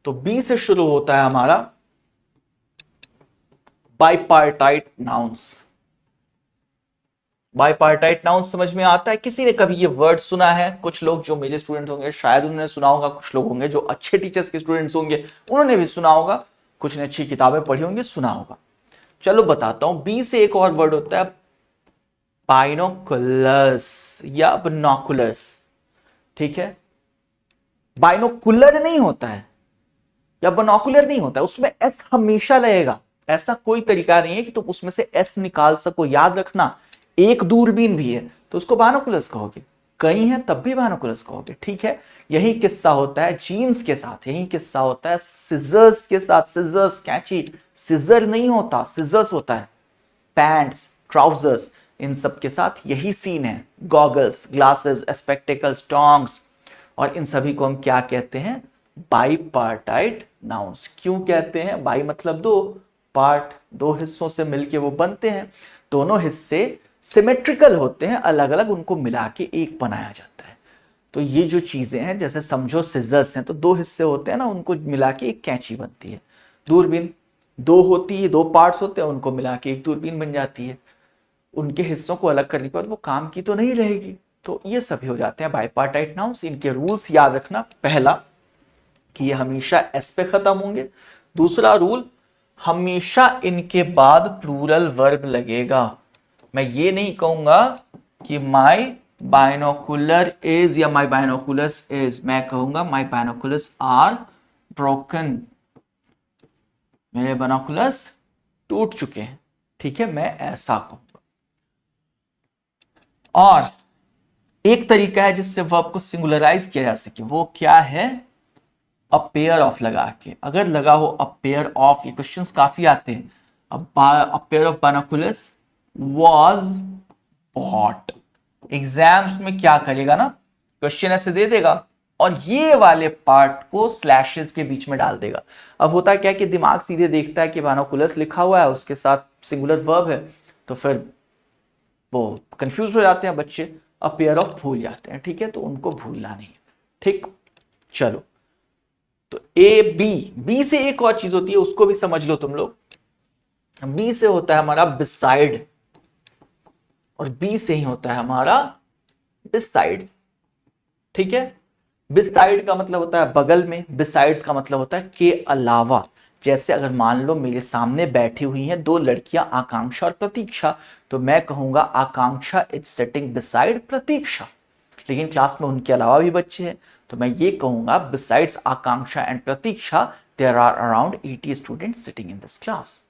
तो बी से शुरू होता है हमारा बाइपार्टाइट नाउन्स। बाइपार्टाइट नाउन्स समझ में आता है? किसी ने कभी ये वर्ड सुना है? कुछ लोग जो मेरे स्टूडेंट होंगे शायद उन्होंने सुना होगा, कुछ लोग होंगे जो अच्छे टीचर्स के स्टूडेंट्स होंगे उन्होंने भी सुना होगा, कुछ ने अच्छी किताबें पढ़ी होंगी, सुना होगा। चलो बताता हूं, बी से एक और वर्ड होता है बाइनोकुलस या बिनोकुलस। ठीक है, बाइनोकुलर नहीं होता है या बाइनोकुलर नहीं होता है, उसमें एस हमेशा लगेगा। ऐसा कोई तरीका नहीं है कि तुम उसमें से एस निकाल सको। याद रखना, एक दूरबीन भी है तो उसको बाइनोकुलस कहोगे, कई हैं तब भी बाइनोकुलस कहोगे। ठीक है, यही किस्सा होता है जीन्स के साथ, यही किस्सा होता है सिजर्स के साथ। सिजर्स, कैंची, सिजर नहीं होता, सिजर्स होता है। पैंट्स, ट्राउजर्स, इन सब के साथ यही सीन है। गॉगल्स, ग्लासेस, स्पेक्टिकल्स, टोंग्स, और इन सभी को हम क्या कहते हैं? Bipartite nouns. क्यों कहते हैं? बाई मतलब दो, पार्ट दो हिस्सों से मिलके वो बनते हैं, दोनों हिस्से सिमेट्रिकल होते हैं, अलग अलग उनको मिला के एक बनाया जाता है। तो ये जो चीजें हैं, जैसे समझो सिजर्स हैं तो दो हिस्से होते हैं ना, उनको मिला के एक कैंची बनती है। दूरबीन दो होती है, दो पार्ट्स होते हैं, उनको मिला के एक दूरबीन बन जाती है। उनके हिस्सों को अलग करने के बाद वो काम की तो नहीं रहेगी। तो ये सभी हो जाते हैं बाइपार्टाइट नाउन्स। इनके रूल्स याद रखना, पहला कि ये हमेशा एस पे खत्म होंगे। दूसरा रूल, हमेशा इनके बाद प्लूरल वर्ब लगेगा। मैं ये नहीं कहूंगा कि माई बाइनोकुलर इज या माई बाइनोकुलस इज, मैं कहूंगा माई बाइनोकुलस आर ब्रोकन, मेरे बाइनोकुलस टूट चुके हैं। ठीक है, मैं ऐसा कहूंगा। और एक तरीका है जिससे वर्ब को सिंगुलराइज किया जा सके, वो क्या है? अ पेयर ऑफ लगा के। अगर लगा हो अ पेयर ऑफ, ये क्वेश्चंस काफी आते हैं। A pair of binoculars was bought. Exams में क्या करेगा ना, क्वेश्चन ऐसे दे देगा और ये वाले पार्ट को स्लैशेस के बीच में डाल देगा। अब होता क्या कि दिमाग सीधे देखता है कि बाइनोकुलस लिखा हुआ है, उसके साथ सिंगुलर वर्ब है, तो फिर वो कंफ्यूज हो जाते हैं बच्चे, अ पेयर ऑफ भूल जाते हैं। ठीक है, तो उनको भूलना नहीं है। ठीक, चलो, तो ए बी, बी से एक और चीज होती है, उसको भी समझ लो तुम लोग। बी से होता है हमारा बिसाइड, और बी से ही होता है हमारा बिसाइड। ठीक है, बिसाइड का मतलब होता है बगल में, बिसाइड्स का मतलब होता है के अलावा। जैसे अगर मान लो मेरे सामने बैठी हुई हैं दो लड़कियां, आकांक्षा और प्रतीक्षा, तो मैं कहूंगा आकांक्षा इज सिटिंग बिसाइड प्रतीक्षा। लेकिन क्लास में उनके अलावा भी बच्चे हैं, तो मैं ये कहूंगा besides Akanksha and Pratiksha there are around 80 students sitting in this class.